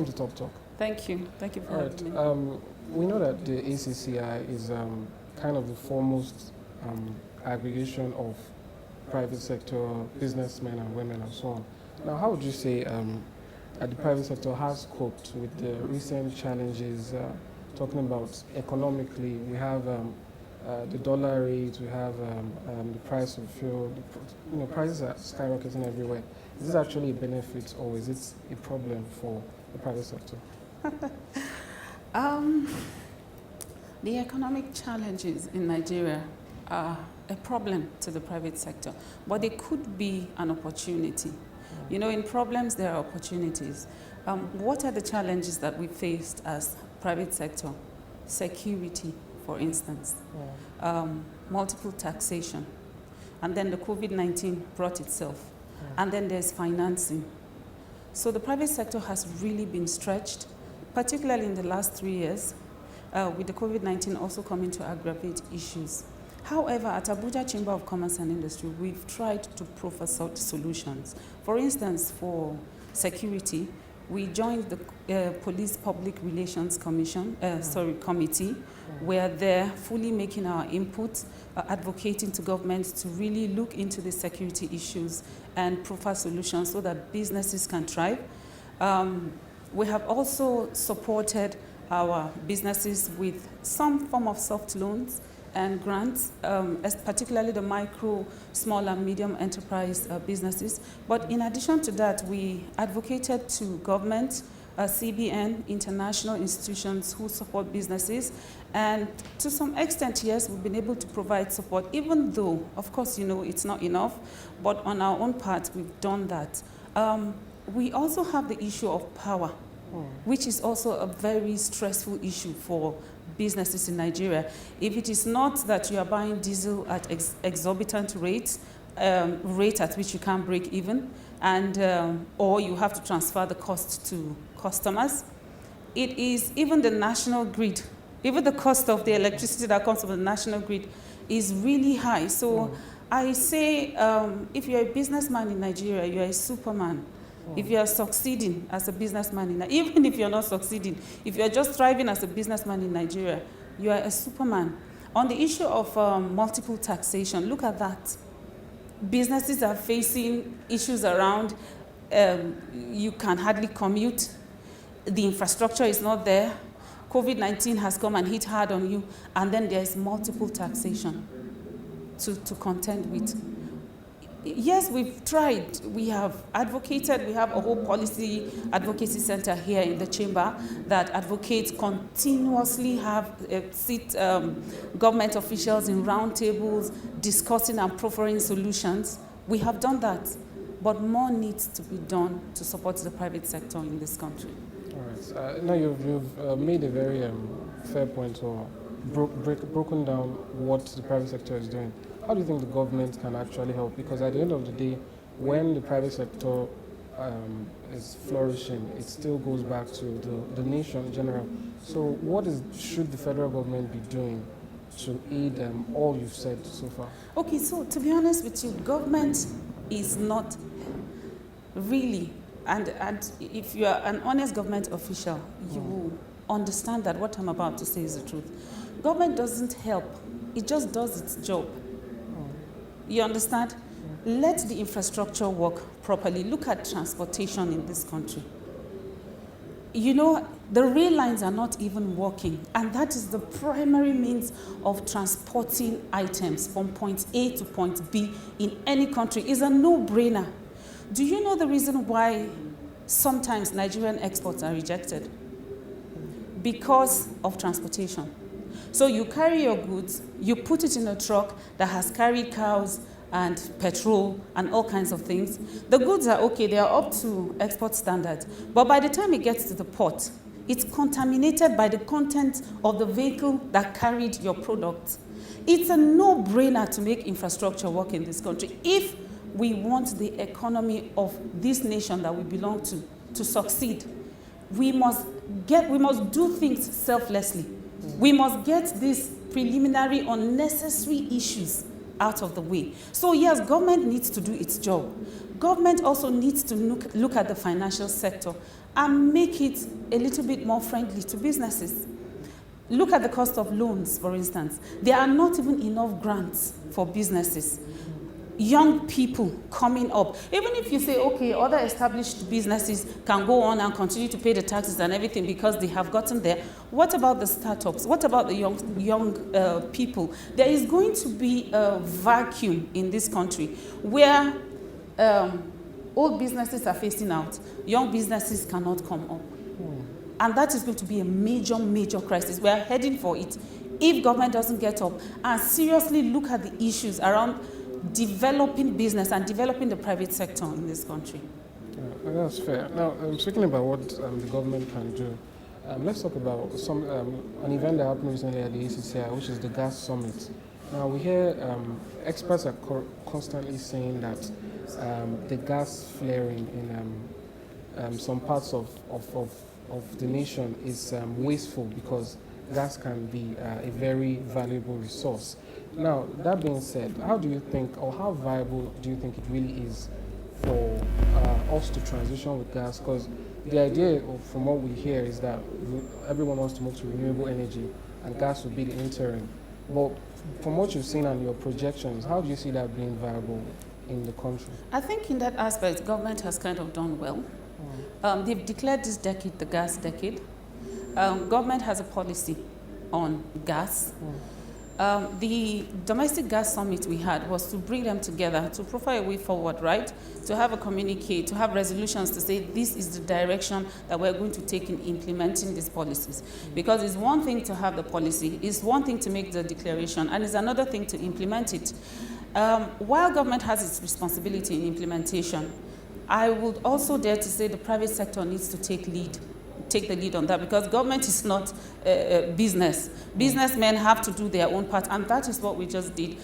welcome to Top Talk. Thank you. Thank you for having me. We know that the ACCI is kind of the foremost aggregation of private sector businessmen and women and so on. Now, how would you say that the private sector has coped with the recent challenges? Talking about economically, we have the dollar rate, we have the price of fuel. Prices are skyrocketing everywhere. Is this actually a benefit, or is it a problem for the private sector? The economic challenges in Nigeria are a problem to the private sector, but they could be an opportunity. In problems there are opportunities. What are the challenges that we faced as private sector? Security, for instance, multiple taxation, and then the COVID-19 brought itself, and then there's financing. So the private sector has really been stretched, particularly in the last 3 years, with the COVID-19 also coming to aggravate issues. However, at Abuja Chamber of Commerce and Industry, we've tried to proffer such solutions. For instance, for security, we joined the Police Public Relations Committee. We're there fully making our input, advocating to governments to really look into the security issues and proffer solutions so that businesses can thrive. We have also supported our businesses with some form of soft loans and grants, particularly the micro, small and medium enterprise businesses. But in addition to that, we advocated to government, CBN, international institutions who support businesses. And to some extent, yes, we've been able to provide support, even though, of course, it's not enough. But on our own part, we've done that. We also have the issue of power, which is also a very stressful issue for businesses in Nigeria. If it is not that you are buying diesel at exorbitant rates, rate at which you can't break even, and or you have to transfer the cost to customers, it is even the national grid, even the cost of the electricity that comes from the national grid is really high. So I say, if you're a businessman in Nigeria, you're a superman. If you are succeeding as a businessman, even if you're not succeeding, if you're just thriving as a businessman in Nigeria, you are a superman. On the issue of multiple taxation, look at that. Businesses are facing issues around, you can hardly commute, the infrastructure is not there, COVID-19 has come and hit hard on you, and then there's multiple taxation to contend with. Yes, we've tried. We have advocated. We have a whole policy advocacy center here in the chamber that advocates continuously sit government officials in round tables discussing and proffering solutions. We have done that, but more needs to be done to support the private sector in this country. All right. Now you've made a very fair point, or broken down what the private sector is doing. How do you think the government can actually help? Because at the end of the day, when the private sector is flourishing, it still goes back to the nation in general. So what should the federal government be doing to aid all you've said so far? Okay, so to be honest with you, government is not really, and if you are an honest government official, you will understand that what I'm about to say is the truth. Government doesn't help, it just does its job. You understand? Let the infrastructure work properly. Look at transportation in this country. The rail lines are not even working, and that is the primary means of transporting items from point A to point B in any country. It's a no-brainer. Do you know the reason why sometimes Nigerian exports are rejected? Because of transportation. So you carry your goods, you put it in a truck that has carried cows and petrol and all kinds of things. The goods are okay, they are up to export standards. But by the time it gets to the port, it's contaminated by the content of the vehicle that carried your product. It's a no-brainer to make infrastructure work in this country. If we want the economy of this nation that we belong to succeed, we must do things selflessly. We must get these preliminary unnecessary issues out of the way. So yes, government needs to do its job. Government also needs to look at the financial sector and make it a little bit more friendly to businesses. Look at the cost of loans, for instance. There are not even enough grants for businesses. Young people coming up, even if you say, okay, other established businesses can go on and continue to pay the taxes and everything because they have gotten there, what about the startups? What about the young people? There is going to be a vacuum in this country where old businesses are phasing out, young businesses cannot come up. And that is going to be a major, major crisis. We are heading for it if government doesn't get up and seriously look at the issues around developing business and developing the private sector in this country. Yeah, that's fair. Now, speaking about what the government can do, let's talk about an event that happened recently at the ACCI, which is the Gas Summit. Now, we hear experts are constantly saying that the gas flaring in some parts of the nation is wasteful because gas can be a very valuable resource. Now, that being said, how do you think, or how viable do you think it really is for us to transition with gas? Because the idea, from what we hear, is that everyone wants to move to renewable energy, and gas will be the interim. But from what you've seen and your projections, how do you see that being viable in the country? I think in that aspect, government has kind of done well. They've declared this decade the gas decade. Government has a policy on gas. The domestic gas summit we had was to bring them together, to profile a way forward, right? To have a communique, to have resolutions to say this is the direction that we're going to take in implementing these policies. Because it's one thing to have the policy, it's one thing to make the declaration, and it's another thing to implement it. While government has its responsibility in implementation, I would also dare to say the private sector needs to take the lead on that, because government is not business. Businessmen have to do their own part, and that is what we just did.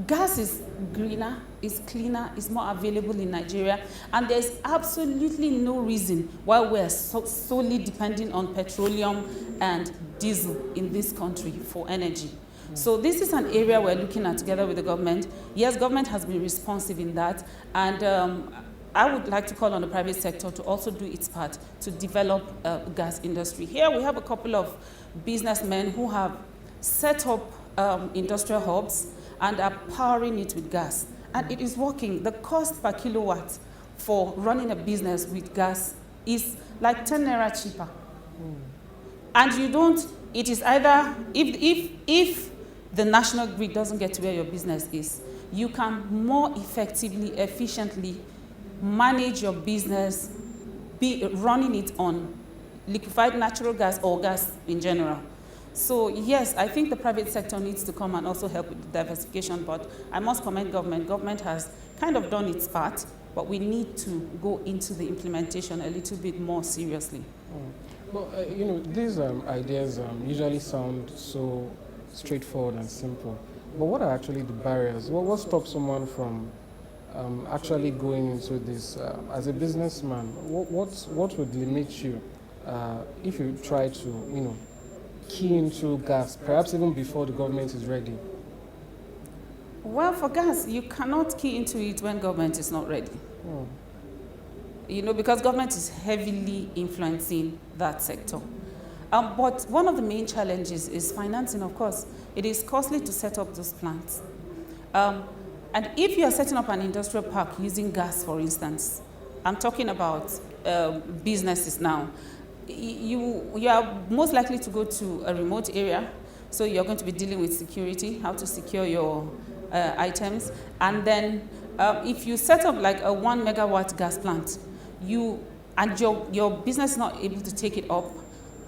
Gas is greener, is cleaner, is more available in Nigeria, and there's absolutely no reason why we're solely depending on petroleum and diesel in this country for energy. So this is an area we're looking at together with the government. Yes, government has been responsive in that, and I would like to call on the private sector to also do its part to develop gas industry. Here we have a couple of businessmen who have set up industrial hubs and are powering it with gas. And it is working. The cost per kilowatt for running a business with gas is like 10 naira cheaper. And you don't, it is either, if the national grid doesn't get to where your business is, you can more effectively, efficiently manage your business, be running it on liquefied natural gas or gas in general. So yes, I think the private sector needs to come and also help with the diversification, but I must commend government. Government has kind of done its part, but we need to go into the implementation a little bit more seriously. Well, you know, these ideas usually sound so straightforward and simple, but what are actually the barriers? What stops someone from actually going into this as a businessman? What would limit you if you try to, you know, key into gas, perhaps even before the government is ready? Well, for gas, you cannot key into it when government is not ready. You know, because government is heavily influencing that sector. But one of the main challenges is financing, of course. It is costly to set up those plants. And if you are setting up an industrial park using gas, for instance, I'm talking about businesses now, you are most likely to go to a remote area, so you're going to be dealing with security, how to secure your items. And then if you set up like a 1 megawatt gas plant, your business is not able to take it up,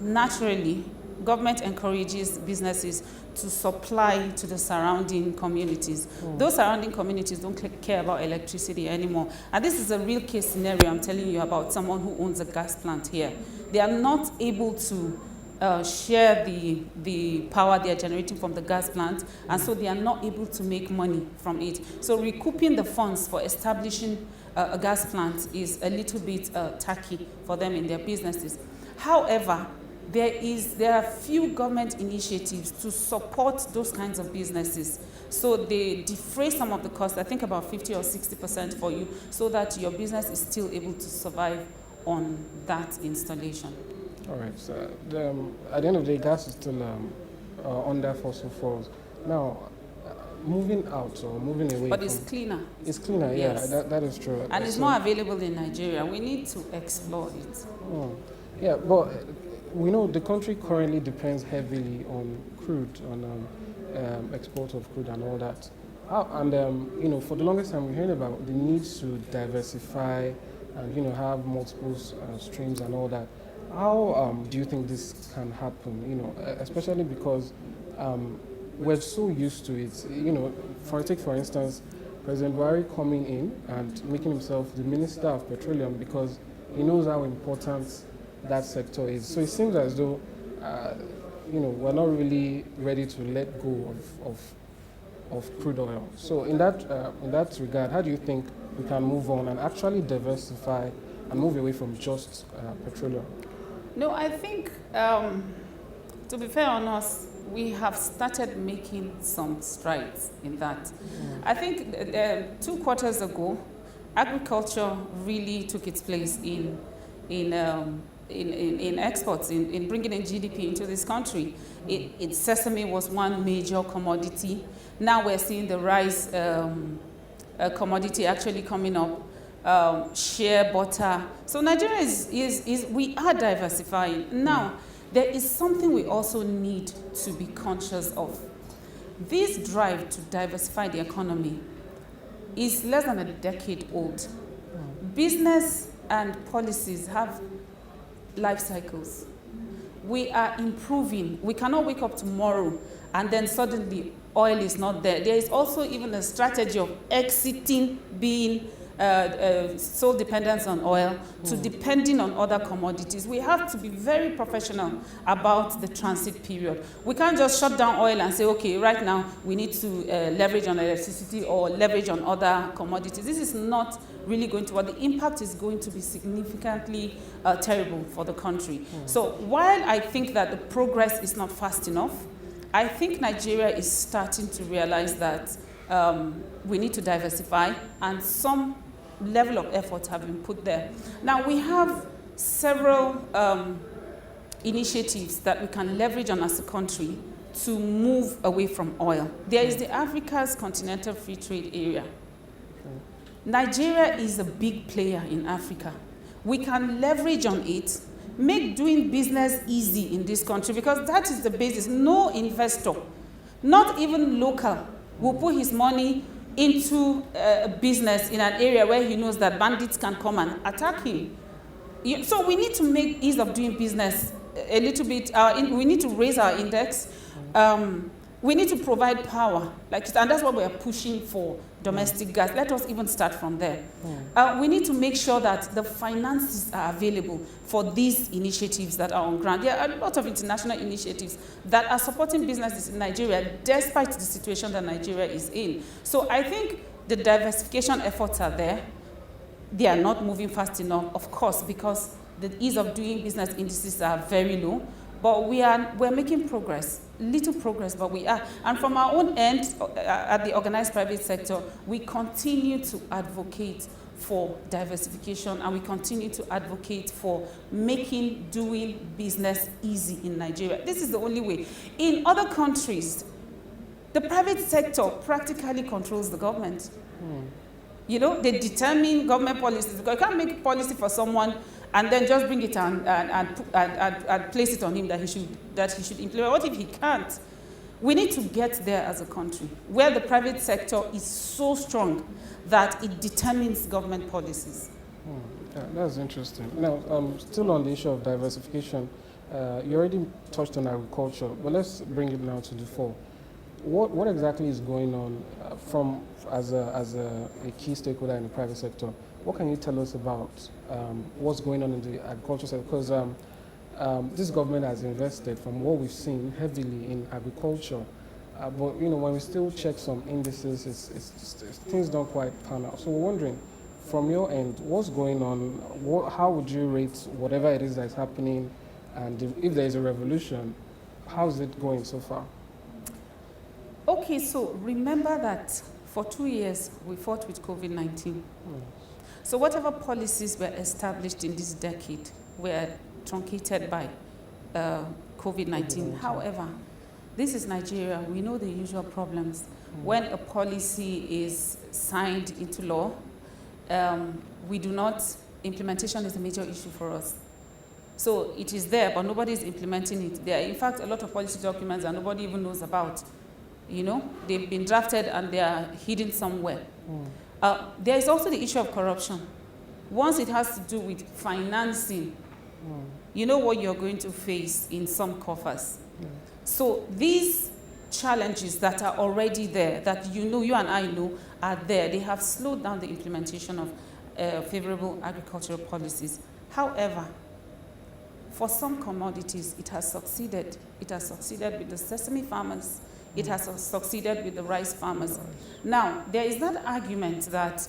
naturally, government encourages businesses to supply to the surrounding communities. Those surrounding communities don't care about electricity anymore. And this is a real case scenario I'm telling you about, someone who owns a gas plant here. They are not able to share the power they are generating from the gas plant, and so they are not able to make money from it. So recouping the funds for establishing a gas plant is a little bit tacky for them in their businesses. However, there are few government initiatives to support those kinds of businesses. So they defray some of the costs, I think about 50 or 60% for you, so that your business is still able to survive on that installation. All right. So at the end of the day, gas is still under fossil fuels. Now, moving out or moving away. But it's cleaner. It's cleaner, yes. Yeah. That is true. And it's more available in Nigeria. We need to explore it. Oh. Yeah, but we know the country currently depends heavily on crude, on export of crude and all that. For the longest time we're hearing about the need to diversify and have multiple streams and all that. How do you think this can happen? Especially because we're so used to it. For instance, President Buhari coming in and making himself the Minister of Petroleum because he knows how important that sector is. So it seems as though we're not really ready to let go of crude oil. So in that regard, how do you think we can move on and actually diversify and move away from just petroleum? No, I think, to be fair on us, we have started making some strides in that. I think 2 quarters ago, agriculture really took its place in exports, in bringing in GDP into this country. Sesame was one major commodity. Now we're seeing the rice commodity actually coming up, shea butter. So Nigeria we are diversifying. Now, there is something we also need to be conscious of. This drive to diversify the economy is less than a decade old. Business and policies have life cycles. We are improving. We cannot wake up tomorrow and then suddenly oil is not there. There is also even a strategy of exiting being sole dependence on oil to depending on other commodities. We have to be very professional about the transit period. We can't just shut down oil and say, okay, right now we need to leverage on electricity or leverage on other commodities. This is not really going to work. The impact is going to be significantly terrible for the country. So while I think that the progress is not fast enough, I think Nigeria is starting to realize that we need to diversify, and some level of effort have been put there. Now, we have several initiatives that we can leverage on as a country to move away from oil. There is the Africa's Continental Free Trade Area. Nigeria is a big player in Africa. We can leverage on it, make doing business easy in this country, because that is the basis. No investor, not even local, will put his money into a business in an area where he knows that bandits can come and attack him. So we need to make ease of doing business a little bit. We need to raise our index. We need to provide power, and that's what we are pushing for, domestic gas. Let us even start from there. We need to make sure that the finances are available for these initiatives that are on ground. There are a lot of international initiatives that are supporting businesses in Nigeria despite the situation that Nigeria is in. So I think the diversification efforts are there. They are not moving fast enough, of course, because the ease of doing business indices are very low. But we're making progress, little progress, but we are. And from our own end, at the organized private sector, we continue to advocate for diversification, and we continue to advocate for making doing business easy in Nigeria. This is the only way. In other countries, the private sector practically controls the government. They determine government policies, because you can't make policy for someone and then just bring it and place it on him that he should implement. What if he can't? We need to get there as a country, where the private sector is so strong that it determines government policies. Yeah, that's interesting. Now, still on the issue of diversification, you already touched on agriculture, but let's bring it now to the fore. What exactly is going on as a key stakeholder in the private sector? What can you tell us about what's going on in the agriculture sector? Because this government has invested, from what we've seen, heavily in agriculture. But when we still check some indices, things don't quite pan out. So we're wondering, from your end, what's going on? How would you rate whatever it is that's happening And if there is a revolution, how's it going so far? Okay, so remember that for 2 years we fought with COVID-19. So whatever policies were established in this decade were truncated by COVID-19. However, this is Nigeria. We know the usual problems. When a policy is signed into law, implementation is a major issue for us. So it is there, but nobody is implementing it. There are, in fact, a lot of policy documents that nobody even knows about. You know, they've been drafted and they are hidden somewhere. There is also the issue of corruption. Once it has to do with financing, you know what you're going to face in some coffers. So these challenges that are already there, that you and I know are there, they have slowed down the implementation of favorable agricultural policies. However, for some commodities, it has succeeded. It has succeeded with the sesame farmers. It has succeeded with the rice farmers. Now, there is that argument that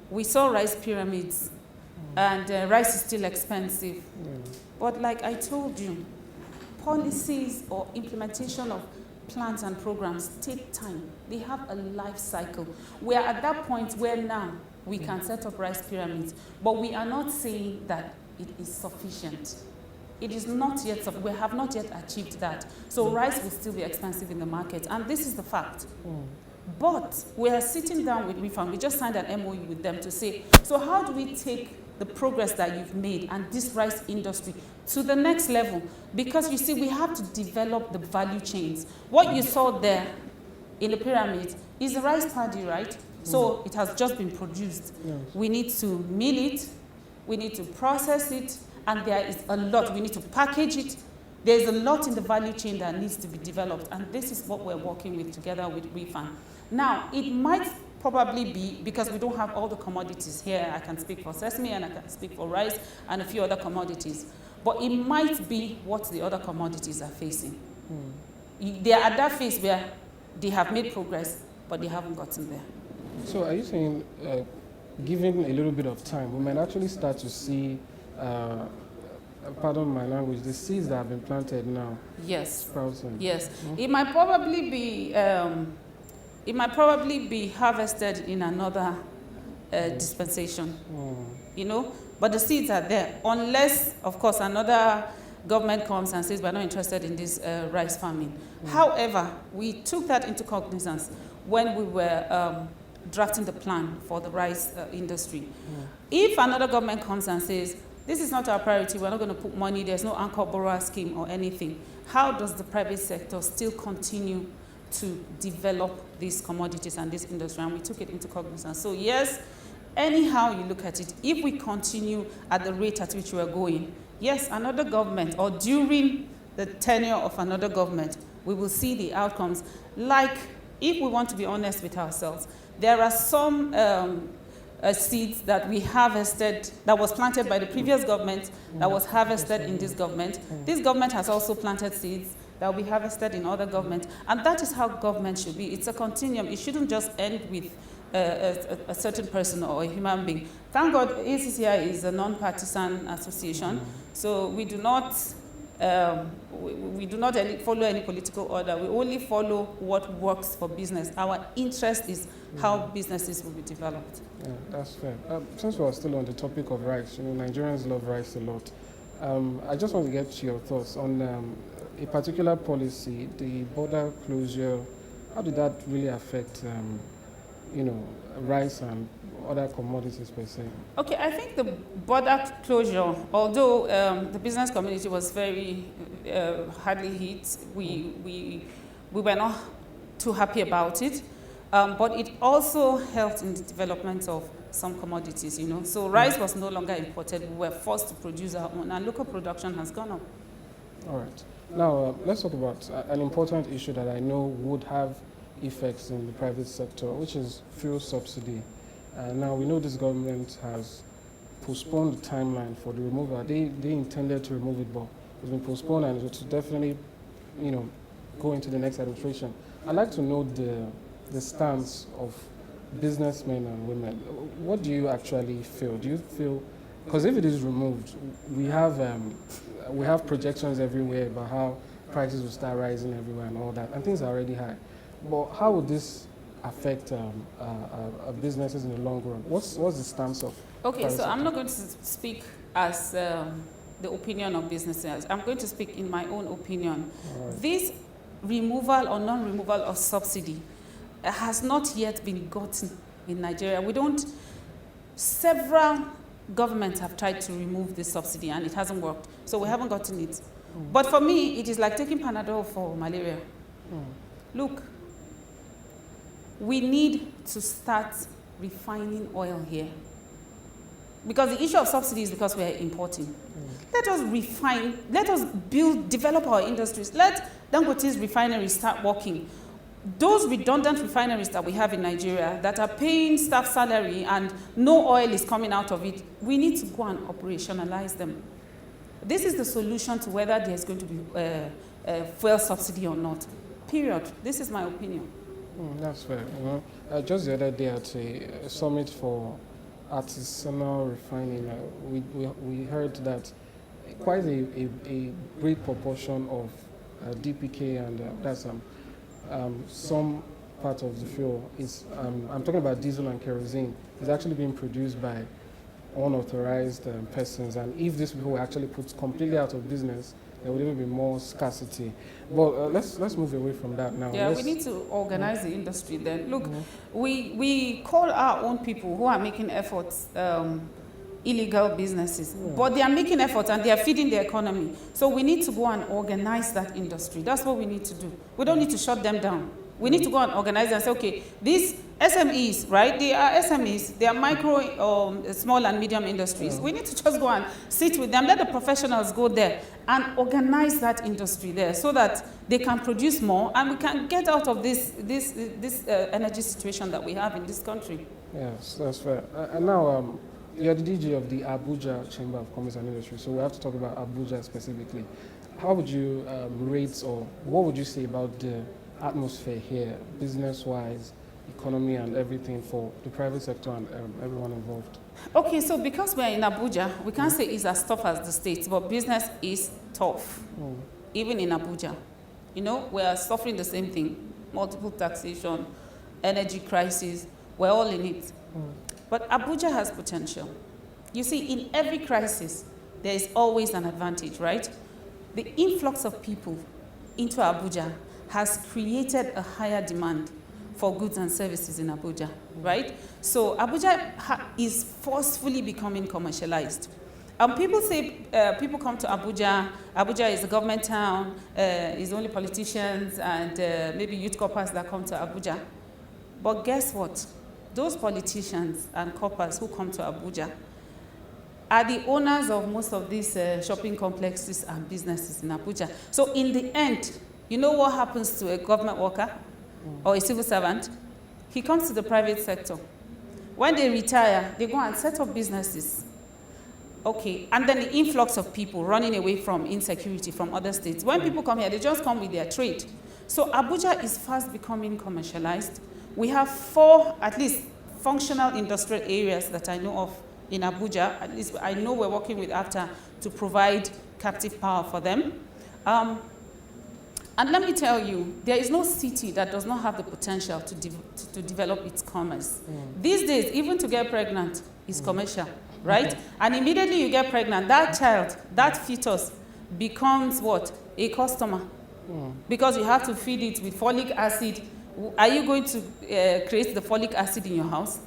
we saw rice pyramids and rice is still expensive. But like I told you, policies or implementation of plans and programs take time. They have a life cycle. We are at that point where now we can set up rice pyramids, but we are not saying that it is sufficient. It is not yet, we have not yet achieved that. So rice will still be expensive in the market, and this is the fact. But we are sitting down with Refineries. We just signed an MOU with them to say, so how do we take the progress that you've made and this rice industry to the next level? Because you see, we have to develop the value chains. What you saw there in the pyramid is the rice paddy, right? So it has just been produced. We need to mill it, we need to process it, and there is a lot. We need to package it. There's a lot in the value chain that needs to be developed, and this is what we're working with together with Refan. Now, it might probably be, because we don't have all the commodities here, I can speak for sesame and I can speak for rice and a few other commodities, but it might be what the other commodities are facing. They are at that phase where they have made progress, but they haven't gotten there. So are you saying, given a little bit of time, we might actually start to see, pardon my language, the seeds that have been planted now? Yes. Sprouting? Yes. It might probably be harvested in another dispensation, you know, but the seeds are there, unless, of course, another government comes and says we're not interested in this rice farming. However, we took that into cognizance when we were drafting the plan for the rice industry. If another government comes and says, this is not our priority, we're not going to put money, there's no anchor borrower scheme or anything, how does the private sector still continue to develop these commodities and this industry? And we took it into cognizance. So yes, anyhow you look at it, if we continue at the rate at which we are going, yes, another government, or during the tenure of another government, we will see the outcomes. Like, if we want to be honest with ourselves, there are some seeds that we harvested, that was planted by the previous government, that was harvested in this government. This government has also planted seeds that will be harvested in other governments. And that is how government should be. It's a continuum. It shouldn't just end with a certain person or a human being. Thank God ACCI is a non-partisan association, so we do not follow any political order. We only follow what works for business. Our interest is how businesses will be developed. Yeah, that's fair. Since we're still on the topic of rice, Nigerians love rice a lot. I just want to get your thoughts on a particular policy, the border closure. How did that really affect, rice and other commodities per se? Okay, I think the border closure, although the business community was very hardly hit, we were not too happy about it, but it also helped in the development of some commodities, So rice was no longer imported. We were forced to produce our own, and local production has gone up. All right. Now, let's talk about an important issue that I know would have effects in the private sector, which is fuel subsidy. Now, we know this government has postponed the timeline for the removal. They intended to remove it, but it's been postponed, and it will definitely, go into the next administration. I'd like to know the stance of businessmen and women. What do you actually feel? Do you feel, because if it is removed, we have we have projections everywhere about how prices will start rising everywhere and all that, and things are already high. But how would this affect businesses in the long run? What's the stance of? Okay, so I'm not going to speak as the opinion of businesses. I'm going to speak in my own opinion. Right. This removal or non-removal of subsidy has not yet been gotten in Nigeria. Several governments have tried to remove this subsidy and it hasn't worked. So we haven't gotten it. But for me, it is like taking Panadol for malaria. Look, we need to start refining oil here. Because the issue of subsidy is because we are importing. Let us refine, let us develop our industries. Let Dangote's refineries start working. Those redundant refineries that we have in Nigeria that are paying staff salary and no oil is coming out of it, we need to go and operationalize them. This is the solution to whether there's going to be fuel subsidy or not. Period. This is my opinion. That's fair. You know, just the other day at a summit for artisanal refining, we heard that quite a great proportion of DPK and that's some part of the fuel is, I'm talking about diesel and kerosene, is actually being produced by unauthorized persons. And if these people were actually put completely out of business, there would even be more scarcity. But let's move away from that now. Yeah, we need to organize the industry then. Look, we call our own people who are making efforts illegal businesses, but they are making efforts and they are feeding the economy. So we need to go and organize that industry. That's what we need to do. We don't need to shut them down. We need to go and organize and say, okay, these SMEs, right? They are SMEs. They are micro, small and medium industries. We need to just go and sit with them, let the professionals go there and organize that industry there so that they can produce more and we can get out of this energy situation that we have in this country. Yes, that's fair. And now, you're the DG of the Abuja Chamber of Commerce and Industry, so we have to talk about Abuja specifically. How would you rate, or what would you say about the atmosphere here, business-wise, economy and everything for the private sector and everyone involved? Okay, so because we're in Abuja, we can't say it's as tough as the States, but business is tough, even in Abuja. You know, we are suffering the same thing, multiple taxation, energy crisis, we're all in it. But Abuja has potential. You see, in every crisis, there is always an advantage, right? The influx of people into Abuja has created a higher demand for goods and services in Abuja, right? So Abuja is forcefully becoming commercialized. People say, people come to Abuja, Abuja is a government town, it's only politicians and maybe youth corpers that come to Abuja. But guess what? Those politicians and corpers who come to Abuja are the owners of most of these shopping complexes and businesses in Abuja. So in the end, you know what happens to a government worker or a civil servant? He comes to the private sector. When they retire, they go and set up businesses. Okay, and then the influx of people running away from insecurity from other states. When people come here, they just come with their trade. So Abuja is fast becoming commercialized. We have 4, at least, functional industrial areas that I know of in Abuja. At least I know we're working with AFTA to provide captive power for them. And let me tell you, there is no city that does not have the potential to develop its commerce. These days, even to get pregnant is commercial, right? And immediately you get pregnant, that child, that fetus becomes what? A customer. Because you have to feed it with folic acid. Are you going to create the folic acid in your house?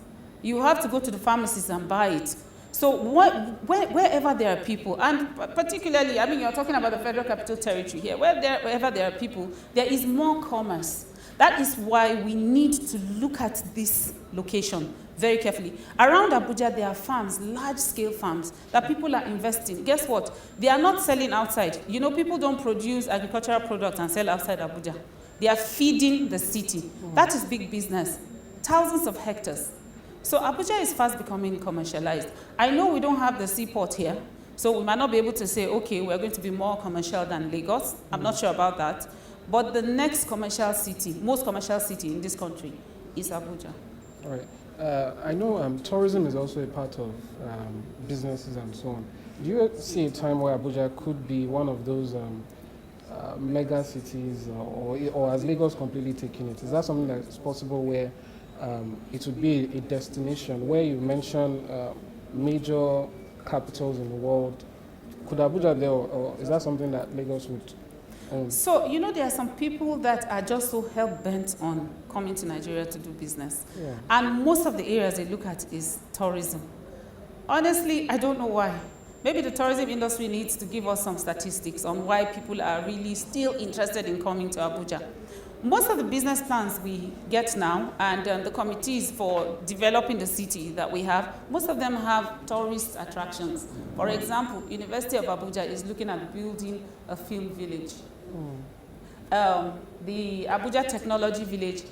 You have to go to the pharmacies and buy it. So wherever there are people, and particularly, I mean, you're talking about the Federal Capital Territory here, wherever there are people, there is more commerce. That is why we need to look at this location very carefully. Around Abuja, there are farms, large-scale farms, that people are investing. Guess what? They are not selling outside. You know, people don't produce agricultural products and sell outside Abuja. They are feeding the city. That is big business. Thousands of hectares. So Abuja is fast becoming commercialized. I know we don't have the seaport here, so we might not be able to say, okay, we're going to be more commercial than Lagos. I'm not sure about that. But the next commercial city, most commercial city in this country is Abuja. All right. I know tourism is also a part of businesses and so on. Do you see a time where Abuja could be one of those mega cities, or has Lagos completely taken it? Is that something that's possible where it would be a destination where you mention major capitals in the world? Could Abuja there, or is that something that Lagos would own? So, there are some people that are just so hell-bent on coming to Nigeria to do business. Yeah. And most of the areas they look at is tourism. Honestly, I don't know why. Maybe the tourism industry needs to give us some statistics on why people are really still interested in coming to Abuja. Most of the business plans we get now and the committees for developing the city that we have, most of them have tourist attractions. For example, University of Abuja is looking at building a film village. The Abuja Technology Village,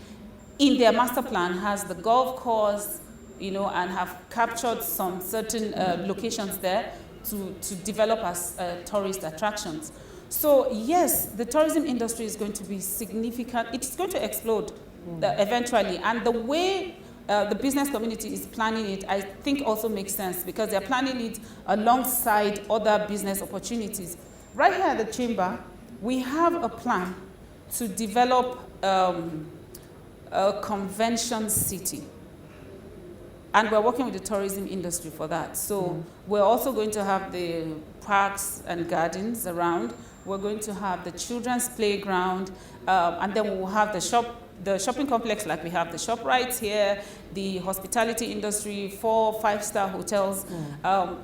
in their master plan, has the golf course, and have captured some certain locations there to develop as tourist attractions. So yes, the tourism industry is going to be significant. It's going to explode eventually. And the way the business community is planning it, I think also makes sense because they're planning it alongside other business opportunities. Right here at the chamber, we have a plan to develop a convention city. And we're working with the tourism industry for that. So we're also going to have the parks and gardens around. We're going to have the children's playground, and then we'll have the shopping complex like we have the ShopRites here, the hospitality industry, 4 5-star hotels.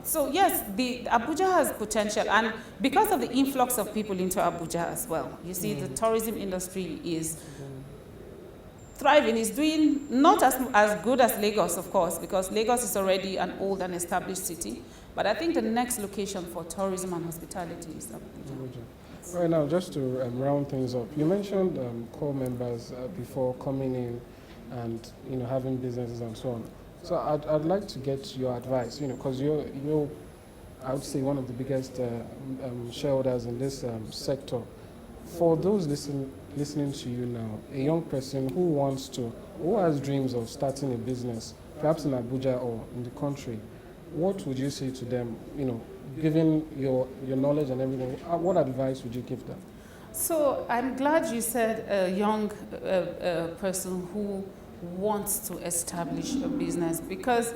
So yes, Abuja has potential, and because of the influx of people into Abuja as well, you see the tourism industry is thriving, is doing not as good as Lagos, of course, because Lagos is already an old and established city. But I think the next location for tourism and hospitality is Abuja. Right now, just to round things up, you mentioned core members before coming in and having businesses and so on. So I'd like to get your advice, because you're I would say one of the biggest shareholders in this sector. For those listening to you now, a young person who has dreams of starting a business, perhaps in Abuja or in the country, what would you say to them, given your knowledge and everything, what advice would you give them? So I'm glad you said a young person who wants to establish a business because,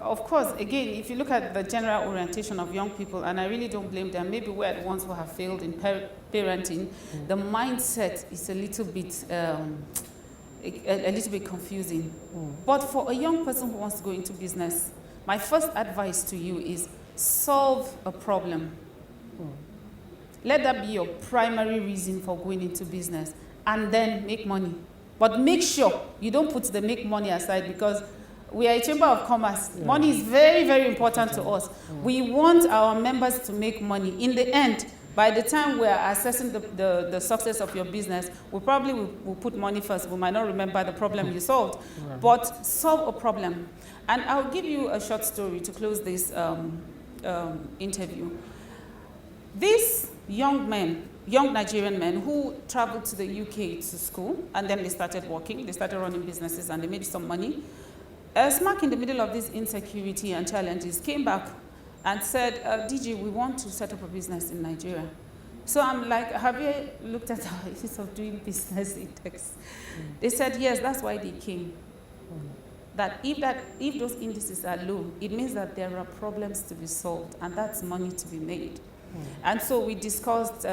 of course, again, if you look at the general orientation of young people, and I really don't blame them, maybe we're the ones who have failed in parenting, the mindset is a little bit confusing. But for a young person who wants to go into business, my first advice to you is solve a problem. Let that be your primary reason for going into business, and then make money. But make sure you don't put the make money aside because we are a chamber of commerce. Yeah. Money is very, very important to us. We want our members to make money. In the end, by the time we're assessing the success of your business, we probably will put money first. We might not remember the problem you solved, but solve a problem. And I'll give you a short story to close this interview. These young Nigerian men who traveled to the UK to school, and then they started working, they started running businesses, and they made some money. Smack in the middle of this insecurity and challenges, came back and said, DG, we want to set up a business in Nigeria. So I'm like, have you looked at our ease of doing business index? They said, yes, that's why they came. That if those indices are low, it means that there are problems to be solved, and that's money to be made. And so we discussed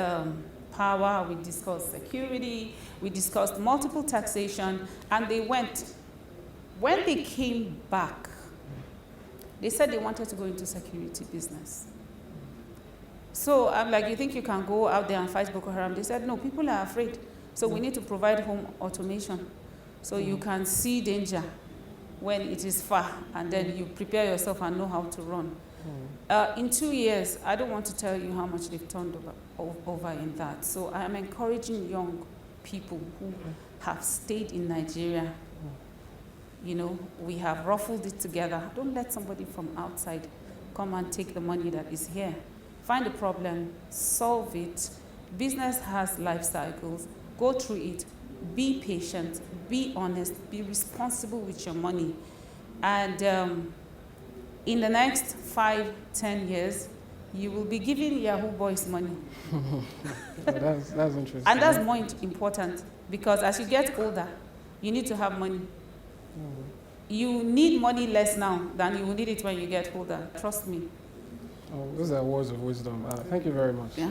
power, we discussed security, we discussed multiple taxation, and they went. When they came back, they said they wanted to go into security business. So I'm like, you think you can go out there and fight Boko Haram? They said, no, people are afraid. So we need to provide home automation so you can see danger when it is far, and then you prepare yourself and know how to run. In 2 years, I don't want to tell you how much they've turned over in that. So I am encouraging young people who have stayed in Nigeria. We have ruffled it together. Don't let somebody from outside come and take the money that is here. Find the problem, solve it. Business has life cycles. Go through it. Be patient. Be honest. Be responsible with your money. And in the next 5-10 years, you will be giving Yahoo boys money. That's interesting. And that's more important, because as you get older, you need to have money. You need money less now than you will need it when you get older. Trust me. Oh, those are words of wisdom. Thank you very much. Yeah.